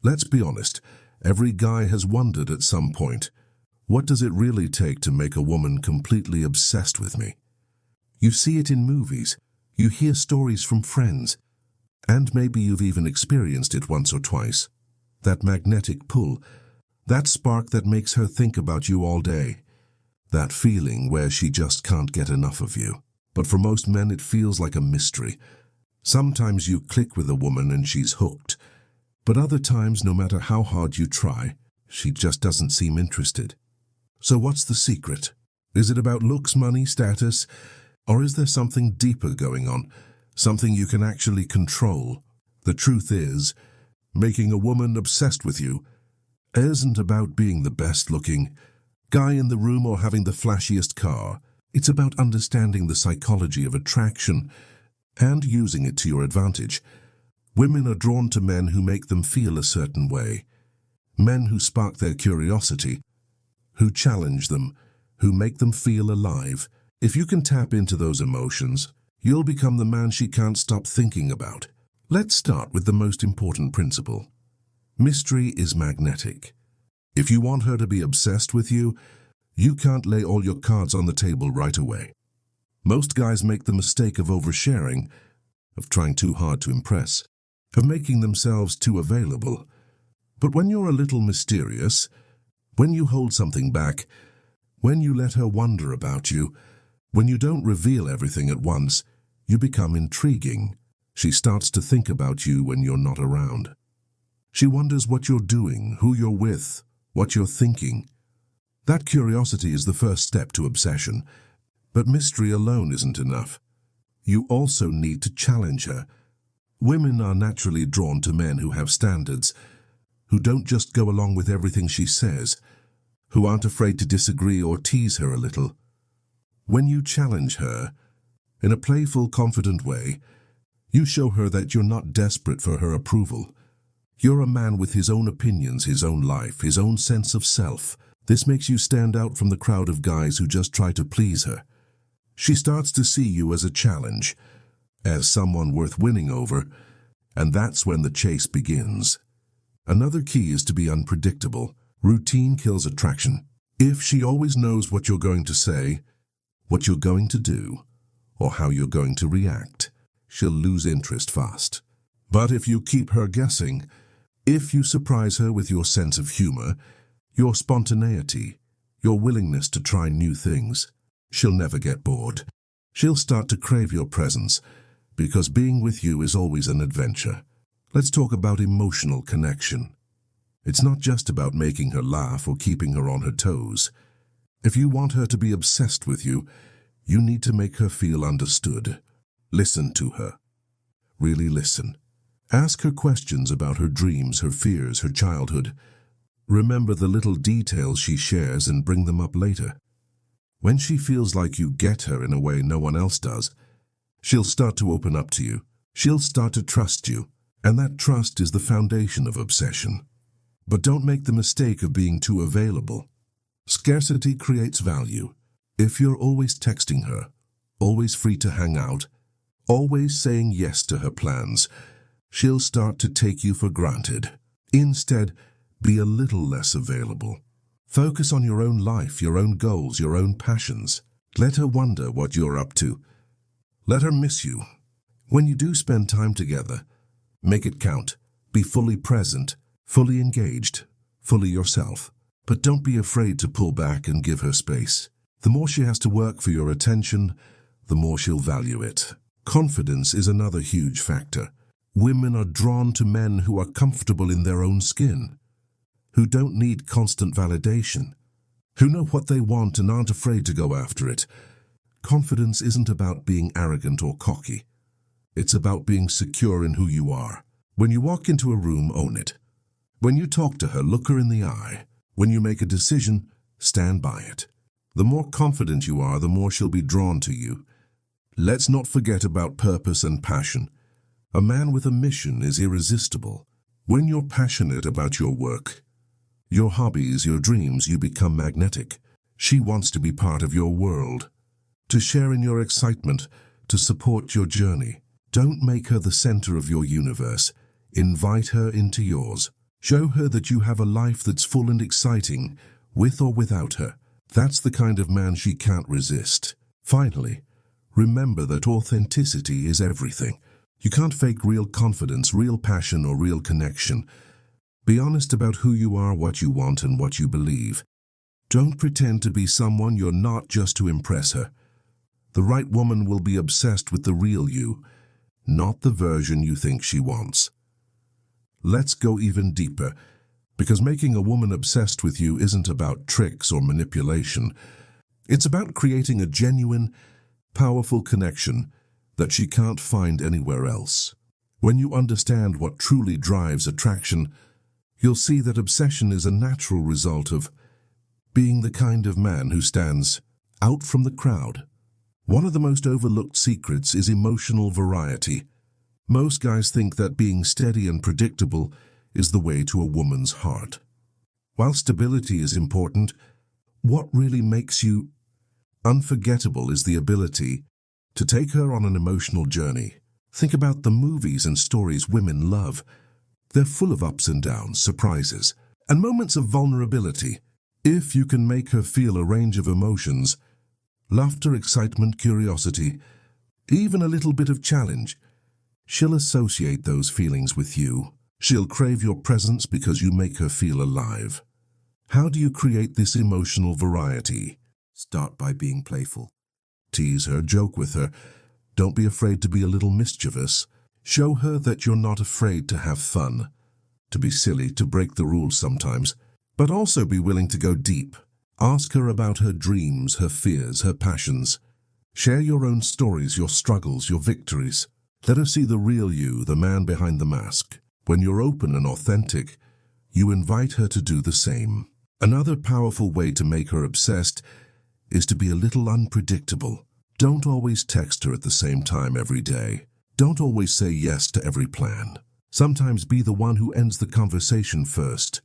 Let's be honest, every guy has wondered at some point, what does it really take to make a woman completely obsessed with me? You see it in movies, you hear stories from friends, and maybe you've even experienced it once or twice. That magnetic pull, that spark that makes her think about you all day. That feeling where she just can't get enough of you. But for most men it feels like a mystery. Sometimes you click with a woman and she's hooked. But other times, no matter how hard you try, she just doesn't seem interested. So what's the secret? Is it about looks, money, status? Or is there something deeper going on? Something you can actually control? The truth is, making a woman obsessed with you isn't about being the best-looking guy in the room or having the flashiest car. It's about understanding the psychology of attraction and using it to your advantage. Women are drawn to men who make them feel a certain way. Men who spark their curiosity, who challenge them, who make them feel alive. If you can tap into those emotions, you'll become the man she can't stop thinking about. Let's start with the most important principle. Mystery is magnetic. If you want her to be obsessed with you, you can't lay all your cards on the table right away. Most guys make the mistake of oversharing, of trying too hard to impress, of making themselves too available. But when you're a little mysterious, when you hold something back, when you let her wonder about you, when you don't reveal everything at once, you become intriguing. She starts to think about you when you're not around. She wonders what you're doing, who you're with, what you're thinking. That curiosity is the first step to obsession. But mystery alone isn't enough. You also need to challenge her. Women are naturally drawn to men who have standards, who don't just go along with everything she says, who aren't afraid to disagree or tease her a little. When you challenge her, in a playful, confident way, you show her that you're not desperate for her approval. You're a man with his own opinions, his own life, his own sense of self. This makes you stand out from the crowd of guys who just try to please her. She starts to see you as a challenge, as someone worth winning over, and that's when the chase begins. Another key is to be unpredictable. Routine kills attraction. If she always knows what you're going to say, what you're going to do, or how you're going to react, she'll lose interest fast. But if you keep her guessing, if you surprise her with your sense of humor, your spontaneity, your willingness to try new things, she'll never get bored. She'll start to crave your presence, because being with you is always an adventure. Let's talk about emotional connection. It's not just about making her laugh or keeping her on her toes. If you want her to be obsessed with you, you need to make her feel understood. Listen to her. Really listen. Ask her questions about her dreams, her fears, her childhood. Remember the little details she shares and bring them up later. When she feels like you get her in a way no one else does, she'll start to open up to you. She'll start to trust you. And that trust is the foundation of obsession. But don't make the mistake of being too available. Scarcity creates value. If you're always texting her, always free to hang out, always saying yes to her plans, she'll start to take you for granted. Instead, be a little less available. Focus on your own life, your own goals, your own passions. Let her wonder what you're up to. Let her miss you. When you do spend time together, make it count. Be fully present, fully engaged, fully yourself. But don't be afraid to pull back and give her space. The more she has to work for your attention, the more she'll value it. Confidence is another huge factor. Women are drawn to men who are comfortable in their own skin, who don't need constant validation, who know what they want and aren't afraid to go after it. Confidence isn't about being arrogant or cocky. It's about being secure in who you are. When you walk into a room, own it. When you talk to her, look her in the eye. When you make a decision, stand by it. The more confident you are, the more she'll be drawn to you. Let's not forget about purpose and passion. A man with a mission is irresistible. When you're passionate about your work, your hobbies, your dreams, you become magnetic. She wants to be part of your world, to share in your excitement, to support your journey. Don't make her the center of your universe. Invite her into yours. Show her that you have a life that's full and exciting, with or without her. That's the kind of man she can't resist. Finally, remember that authenticity is everything. You can't fake real confidence, real passion, or real connection. Be honest about who you are, what you want, and what you believe. Don't pretend to be someone you're not just to impress her. The right woman will be obsessed with the real you, not the version you think she wants. Let's go even deeper, because making a woman obsessed with you isn't about tricks or manipulation. It's about creating a genuine, powerful connection that she can't find anywhere else. When you understand what truly drives attraction, you'll see that obsession is a natural result of being the kind of man who stands out from the crowd. One of the most overlooked secrets is emotional variety. Most guys think that being steady and predictable is the way to a woman's heart. While stability is important, what really makes you unforgettable is the ability to take her on an emotional journey. Think about the movies and stories women love. They're full of ups and downs, surprises, and moments of vulnerability. If you can make her feel a range of emotions, laughter, excitement, curiosity, even a little bit of challenge, she'll associate those feelings with you. She'll crave your presence because you make her feel alive. How do you create this emotional variety? Start by being playful. Tease her, joke with her. Don't be afraid to be a little mischievous. Show her that you're not afraid to have fun, to be silly, to break the rules sometimes, but also be willing to go deep. Ask her about her dreams, her fears, her passions. Share your own stories, your struggles, your victories. Let her see the real you, the man behind the mask. When you're open and authentic, you invite her to do the same. Another powerful way to make her obsessed is to be a little unpredictable. Don't always text her at the same time every day. Don't always say yes to every plan. Sometimes be the one who ends the conversation first.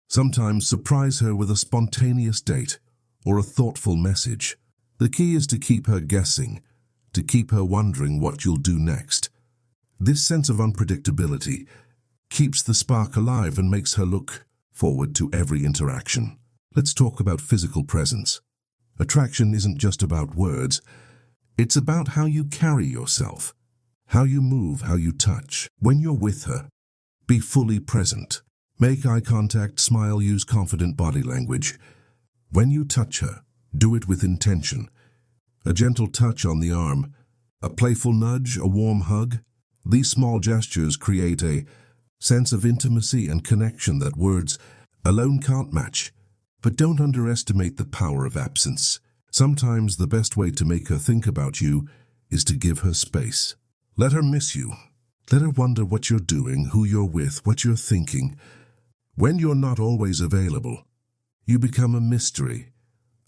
Sometimes surprise her with a spontaneous date or a thoughtful message. The key is to keep her guessing, to keep her wondering what you'll do next. This sense of unpredictability keeps the spark alive and makes her look forward to every interaction. Let's talk about physical presence. Attraction isn't just about words. It's about how you carry yourself, how you move, how you touch. When you're with her, be fully present. Make eye contact, smile, use confident body language. When you touch her, do it with intention. A gentle touch on the arm, a playful nudge, a warm hug. These small gestures create a sense of intimacy and connection that words alone can't match. But don't underestimate the power of absence. Sometimes the best way to make her think about you is to give her space. Let her miss you. Let her wonder what you're doing, who you're with, what you're thinking. When you're not always available, you become a mystery,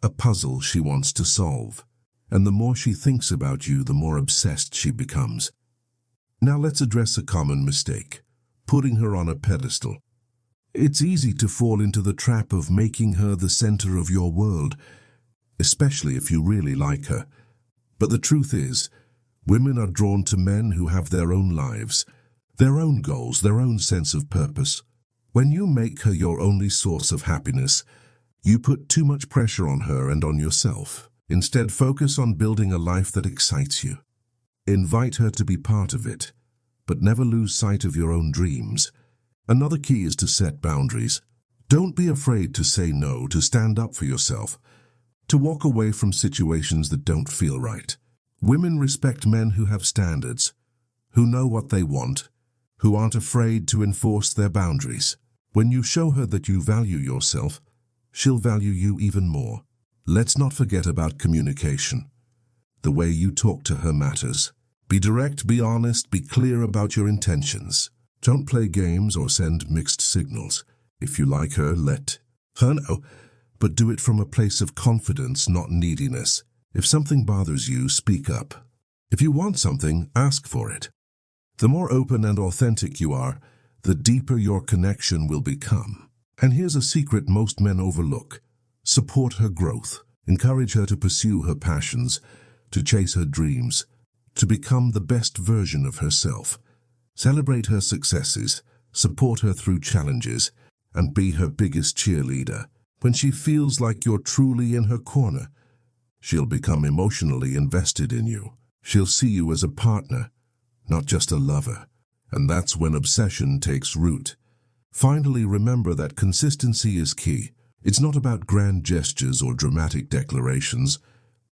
a puzzle she wants to solve. And the more she thinks about you, the more obsessed she becomes. Now let's address a common mistake, putting her on a pedestal. It's easy to fall into the trap of making her the center of your world, especially if you really like her. But the truth is, women are drawn to men who have their own lives, their own goals, their own sense of purpose. When you make her your only source of happiness, you put too much pressure on her and on yourself. Instead, focus on building a life that excites you. Invite her to be part of it, but never lose sight of your own dreams. Another key is to set boundaries. Don't be afraid to say no, to stand up for yourself, to walk away from situations that don't feel right. Women respect men who have standards, who know what they want, who aren't afraid to enforce their boundaries. When you show her that you value yourself, she'll value you even more. Let's not forget about communication. The way you talk to her matters. Be direct, be honest, be clear about your intentions. Don't play games or send mixed signals. If you like her, let her know, but do it from a place of confidence, not neediness. If something bothers you, speak up. If you want something, ask for it. The more open and authentic you are, the deeper your connection will become. And here's a secret most men overlook. Support her growth. Encourage her to pursue her passions, to chase her dreams, to become the best version of herself. Celebrate her successes. support her through challenges, and be her biggest cheerleader. When she feels like you're truly in her corner, she'll become emotionally invested in you. She'll see you as a partner, not just a lover. And that's when obsession takes root. Finally, remember that consistency is key. It's not about grand gestures or dramatic declarations.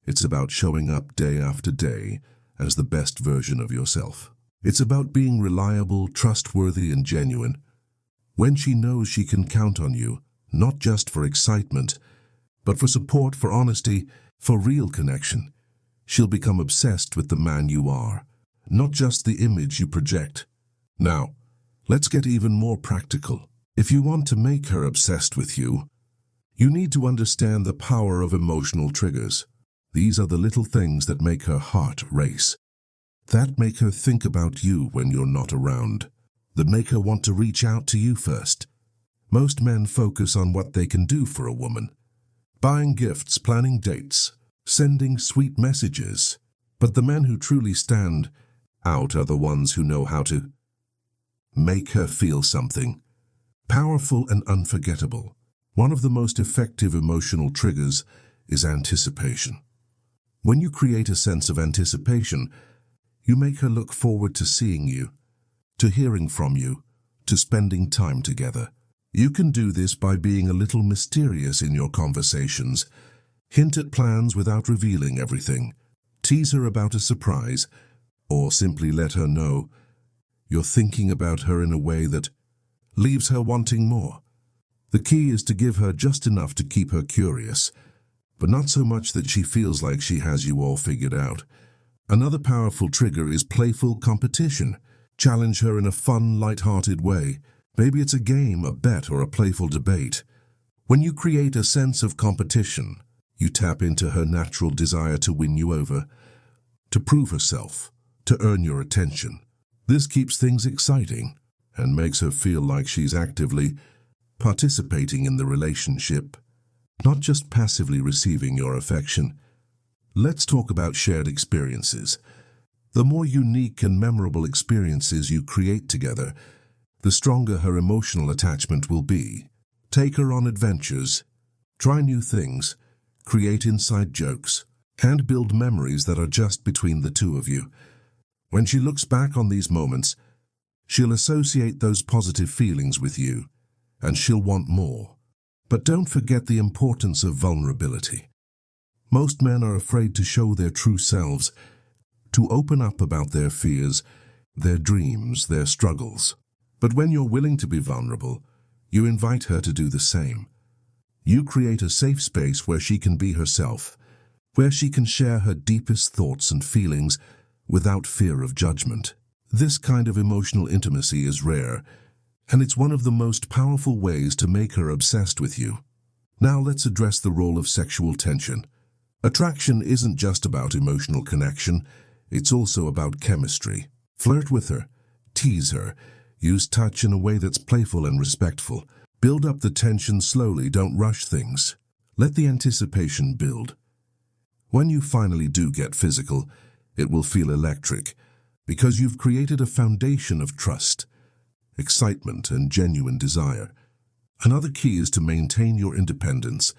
It's about showing up day after day as the best version of yourself. It's about being reliable, trustworthy, and genuine. When she knows she can count on you, not just for excitement, but for support, for honesty, for real connection, she'll become obsessed with the man you are, not just the image you project. Now, let's get even more practical. If you want to make her obsessed with you, you need to understand the power of emotional triggers. These are the little things that make her heart race, that make her think about you when you're not around, that make her want to reach out to you first. Most men focus on what they can do for a woman, buying gifts, planning dates, sending sweet messages. But the men who truly stand out are the ones who know how to make her feel something powerful and unforgettable. One of the most effective emotional triggers is anticipation. When you create a sense of anticipation, you make her look forward to seeing you, to hearing from you, to spending time together. You can do this by being a little mysterious in your conversations. Hint at plans without revealing everything. Tease her about a surprise, or simply let her know you're thinking about her in a way that leaves her wanting more. The key is to give her just enough to keep her curious, but not so much that she feels like she has you all figured out. Another powerful trigger is playful competition. Challenge her in a fun, light-hearted way. Maybe it's a game, a bet, or a playful debate. When you create a sense of competition, you tap into her natural desire to win you over, to prove herself, to earn your attention. This keeps things exciting and makes her feel like she's actively participating in the relationship, not just passively receiving your affection. Let's talk about shared experiences. The more unique and memorable experiences you create together, the stronger her emotional attachment will be. Take her on adventures, try new things, create inside jokes, and build memories that are just between the two of you. When she looks back on these moments, she'll associate those positive feelings with you, and she'll want more. But don't forget the importance of vulnerability. Most men are afraid to show their true selves, to open up about their fears, their dreams, their struggles. But when you're willing to be vulnerable, you invite her to do the same. You create a safe space where she can be herself, where she can share her deepest thoughts and feelings without fear of judgment. This kind of emotional intimacy is rare, and it's one of the most powerful ways to make her obsessed with you. Now let's address the role of sexual tension. Attraction isn't just about emotional connection, it's also about chemistry. Flirt with her, tease her, use touch in a way that's playful and respectful. Build up the tension slowly, don't rush things. Let the anticipation build. When you finally do get physical, it will feel electric, because you've created a foundation of trust, excitement, and genuine desire. Another key is to maintain your independence.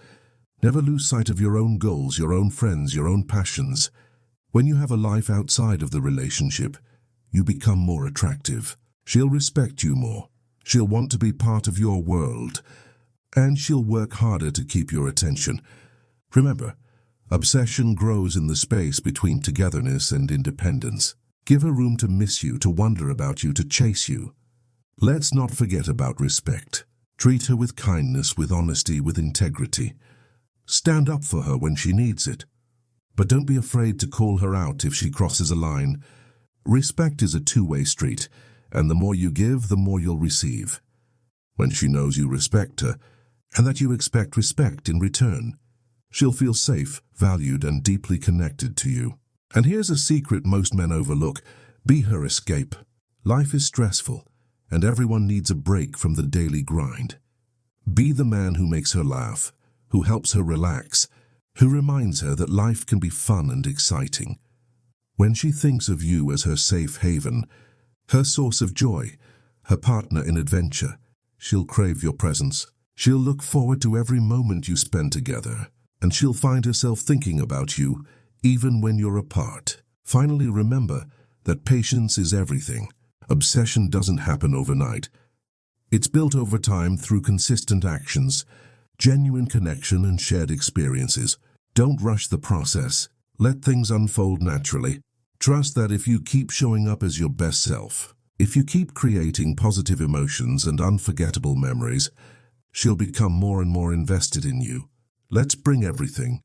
Never lose sight of your own goals, your own friends, your own passions. When you have a life outside of the relationship, you become more attractive. She'll respect you more. She'll want to be part of your world, and she'll work harder to keep your attention. Remember, obsession grows in the space between togetherness and independence. Give her room to miss you, to wonder about you, to chase you. Let's not forget about respect. Treat her with kindness, with honesty, with integrity. Stand up for her when she needs it. But don't be afraid to call her out if she crosses a line. Respect is a two-way street, and the more you give, the more you'll receive. When she knows you respect her, and that you expect respect in return, she'll feel safe, valued, and deeply connected to you. And here's a secret most men overlook. Be her escape. Life is stressful, and everyone needs a break from the daily grind. Be the man who makes her laugh, who helps her relax, who reminds her that life can be fun and exciting. When she thinks of you as her safe haven, her source of joy, her partner in adventure. She'll crave your presence. She'll look forward to every moment you spend together, and she'll find herself thinking about you even when you're apart. Finally, remember that patience is everything. Obsession doesn't happen overnight. It's built over time through consistent actions, genuine connection, and shared experiences. Don't rush the process. Let things unfold naturally. Trust that if you keep showing up as your best self, if you keep creating positive emotions and unforgettable memories, she'll become more and more invested in you. Let's bring everything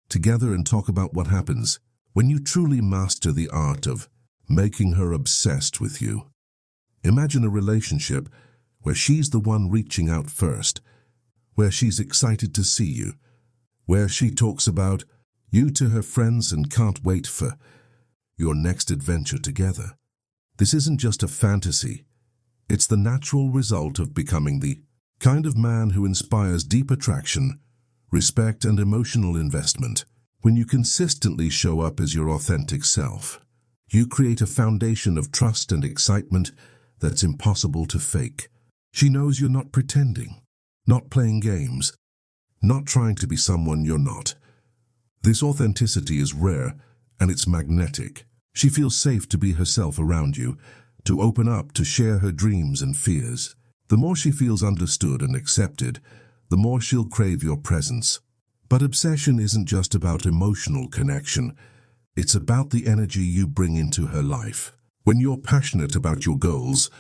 together and talk about what happens when you truly master the art of making her obsessed with you. Imagine a relationship where she's the one reaching out first, where she's excited to see you, where she talks about you to her friends and can't wait for your next adventure together. This isn't just a fantasy. It's the natural result of becoming the kind of man who inspires deep attraction, respect, and emotional investment. When you consistently show up as your authentic self, you create a foundation of trust and excitement that's impossible to fake. She knows you're not pretending, not playing games, not trying to be someone you're not. This authenticity is rare and it's magnetic. She feels safe to be herself around you, to open up, to share her dreams and fears. The more she feels understood and accepted, the more she'll crave your presence. But obsession isn't just about emotional connection. It's about the energy you bring into her life. When you're passionate about your goals,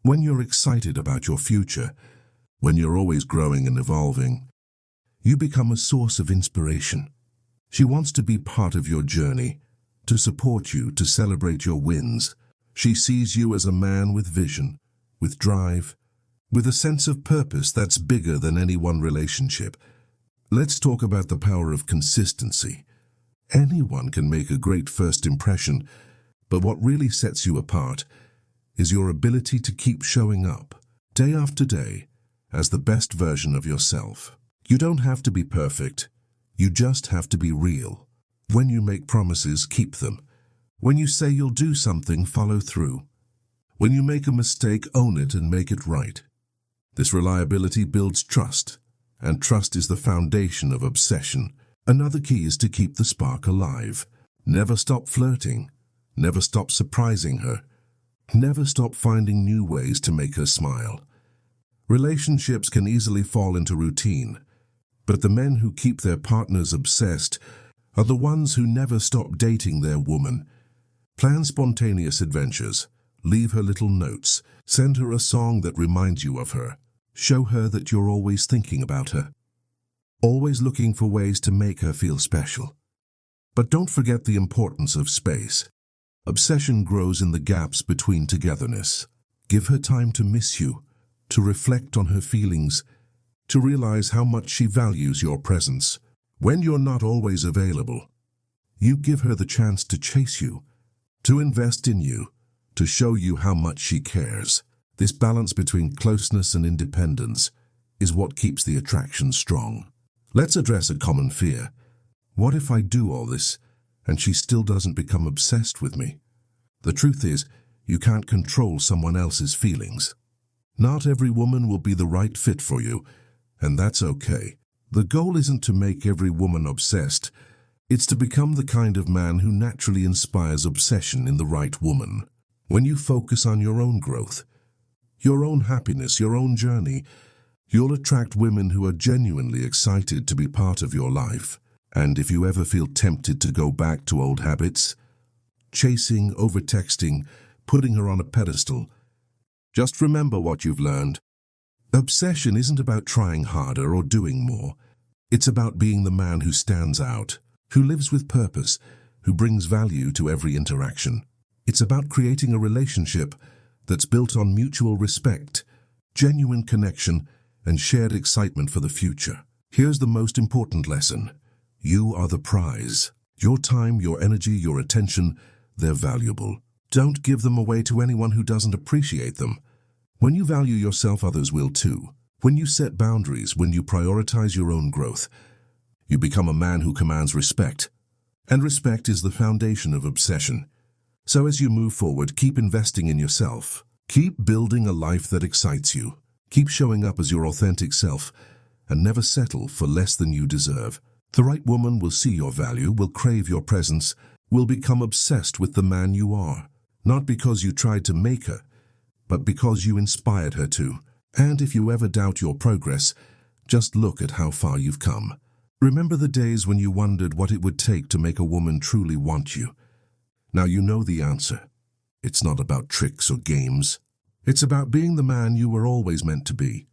when you're excited about your future, when you're always growing and evolving, you become a source of inspiration. She wants to be part of your journey, to support you, to celebrate your wins. She sees you as a man with vision, with drive, with a sense of purpose that's bigger than any one relationship. Let's talk about the power of consistency. Anyone can make a great first impression, but what really sets you apart is your ability to keep showing up, day after day, as the best version of yourself. You don't have to be perfect. You just have to be real. When you make promises, keep them. When you say you'll do something, follow through. When you make a mistake, own it and make it right. This reliability builds trust, and trust is the foundation of obsession. Another key is to keep the spark alive. Never stop flirting. Never stop surprising her. Never stop finding new ways to make her smile. Relationships can easily fall into routine, but the men who keep their partners obsessed are the ones who never stop dating their woman. Plan spontaneous adventures. Leave her little notes. Send her a song that reminds you of her. Show her that you're always thinking about her. Always looking for ways to make her feel special. But don't forget the importance of space. Obsession grows in the gaps between togetherness. Give her time to miss you, to reflect on her feelings, to realize how much she values your presence. When you're not always available, you give her the chance to chase you, to invest in you, to show you how much she cares. This balance between closeness and independence is what keeps the attraction strong. Let's address a common fear. What if I do all this and she still doesn't become obsessed with me? The truth is, you can't control someone else's feelings. Not every woman will be the right fit for you, and that's okay. The goal isn't to make every woman obsessed. It's to become the kind of man who naturally inspires obsession in the right woman. When you focus on your own growth, your own happiness, your own journey, you'll attract women who are genuinely excited to be part of your life. And if you ever feel tempted to go back to old habits, chasing, overtexting, putting her on a pedestal, just remember what you've learned. Obsession isn't about trying harder or doing more. It's about being the man who stands out, who lives with purpose, who brings value to every interaction. It's about creating a relationship that's built on mutual respect, genuine connection, and shared excitement for the future. Here's the most important lesson. You are the prize. Your time, your energy, your attention, they're valuable. Don't give them away to anyone who doesn't appreciate them. When you value yourself, others will too. When you set boundaries, when you prioritize your own growth, you become a man who commands respect. And respect is the foundation of obsession. So as you move forward, keep investing in yourself. Keep building a life that excites you. Keep showing up as your authentic self and never settle for less than you deserve. The right woman will see your value, will crave your presence, will become obsessed with the man you are. Not because you tried to make her, but because you inspired her to. And if you ever doubt your progress, just look at how far you've come. Remember the days when you wondered what it would take to make a woman truly want you. Now you know the answer. It's not about tricks or games. It's about being the man you were always meant to be.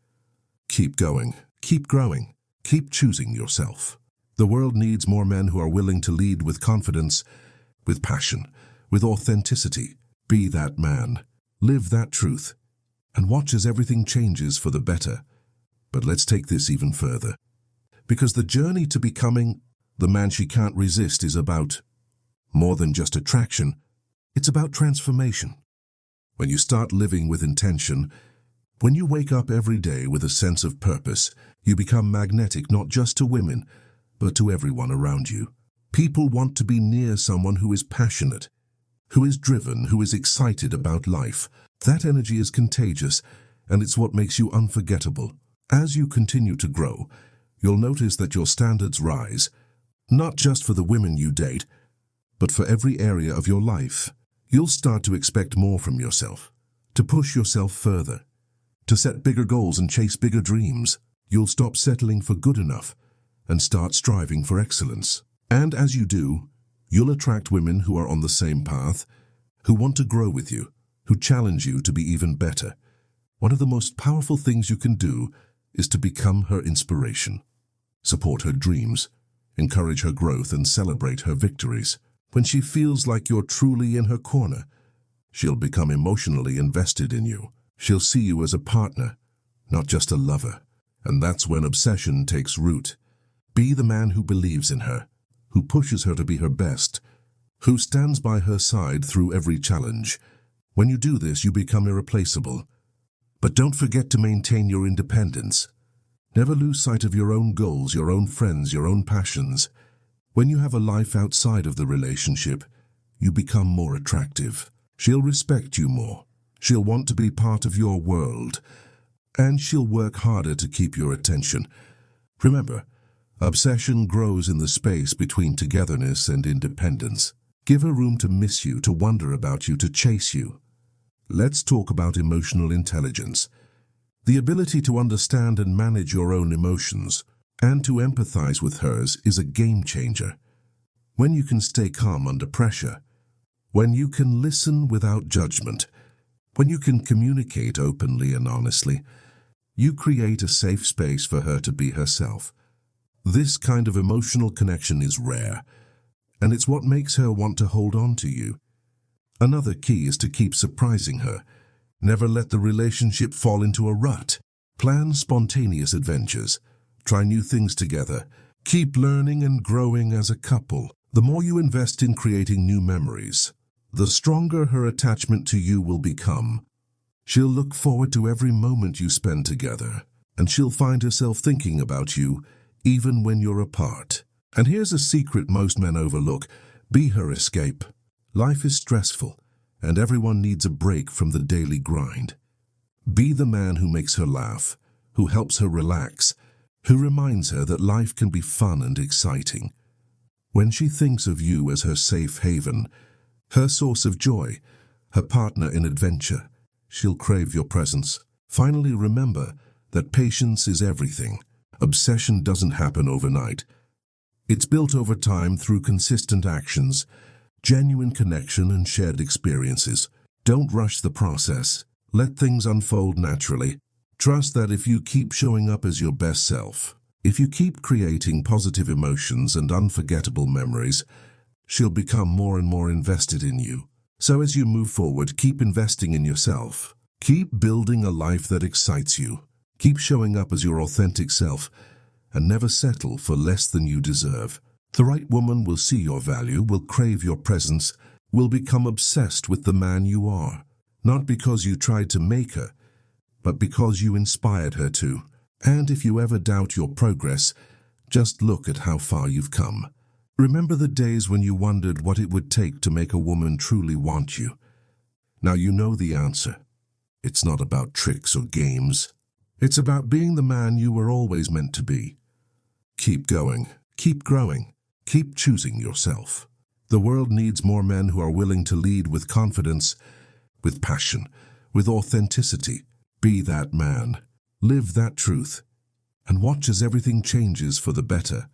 Keep going, keep growing, keep choosing yourself. The world needs more men who are willing to lead with confidence, with passion, with authenticity. Be that man. Live that truth. And watch as everything changes for the better. But let's take this even further. Because the journey to becoming the man she can't resist is about more than just attraction. It's about transformation. When you start living with intention, when you wake up every day with a sense of purpose, you become magnetic not just to women, but to everyone around you. People want to be near someone who is passionate, who is driven, who is excited about life. That energy is contagious, and it's what makes you unforgettable. As you continue to grow, you'll notice that your standards rise, not just for the women you date, but for every area of your life. You'll start to expect more from yourself, to push yourself further, to set bigger goals and chase bigger dreams. You'll stop settling for good enough and start striving for excellence. And as you do, you'll attract women who are on the same path, who want to grow with you, who challenge you to be even better. One of the most powerful things you can do is to become her inspiration. Support her dreams, encourage her growth, and celebrate her victories. When she feels like you're truly in her corner, she'll become emotionally invested in you. She'll see you as a partner, not just a lover. And that's when obsession takes root. Be the man who believes in her, who pushes her to be her best, who stands by her side through every challenge. When you do this, you become irreplaceable. But don't forget to maintain your independence. Never lose sight of your own goals, your own friends, your own passions. When you have a life outside of the relationship, you become more attractive. She'll respect you more. She'll want to be part of your world. And she'll work harder to keep your attention. Remember, obsession grows in the space between togetherness and independence. Give her room to miss you, to wonder about you, to chase you. Let's talk about emotional intelligence. The ability to understand and manage your own emotions and to empathize with hers is a game changer. When you can stay calm under pressure, when you can listen without judgment, when you can communicate openly and honestly, you create a safe space for her to be herself. This kind of emotional connection is rare, and it's what makes her want to hold on to you. Another key is to keep surprising her. Never let the relationship fall into a rut. Plan spontaneous adventures. Try new things together. Keep learning and growing as a couple. The more you invest in creating new memories, the stronger her attachment to you will become. She'll look forward to every moment you spend together, and she'll find herself thinking about you even when you're apart. And here's a secret most men overlook. Be her escape. Life is stressful, and everyone needs a break from the daily grind. Be the man who makes her laugh, who helps her relax, who reminds her that life can be fun and exciting. When she thinks of you as her safe haven, her source of joy, her partner in adventure, she'll crave your presence. Finally, remember that patience is everything. Obsession doesn't happen overnight. It's built over time through consistent actions, genuine connection, and shared experiences. Don't rush the process. Let things unfold naturally. Trust that if you keep showing up as your best self, if you keep creating positive emotions and unforgettable memories, she'll become more and more invested in you. So as you move forward, keep investing in yourself. Keep building a life that excites you. Keep showing up as your authentic self and never settle for less than you deserve. The right woman will see your value, will crave your presence, will become obsessed with the man you are. Not because you tried to make her, but because you inspired her to. And if you ever doubt your progress, just look at how far you've come. Remember the days when you wondered what it would take to make a woman truly want you. Now you know the answer. It's not about tricks or games. It's about being the man you were always meant to be. Keep going, keep growing, keep choosing yourself. The world needs more men who are willing to lead with confidence, with passion, with authenticity. Be that man. Live that truth. And watch as everything changes for the better.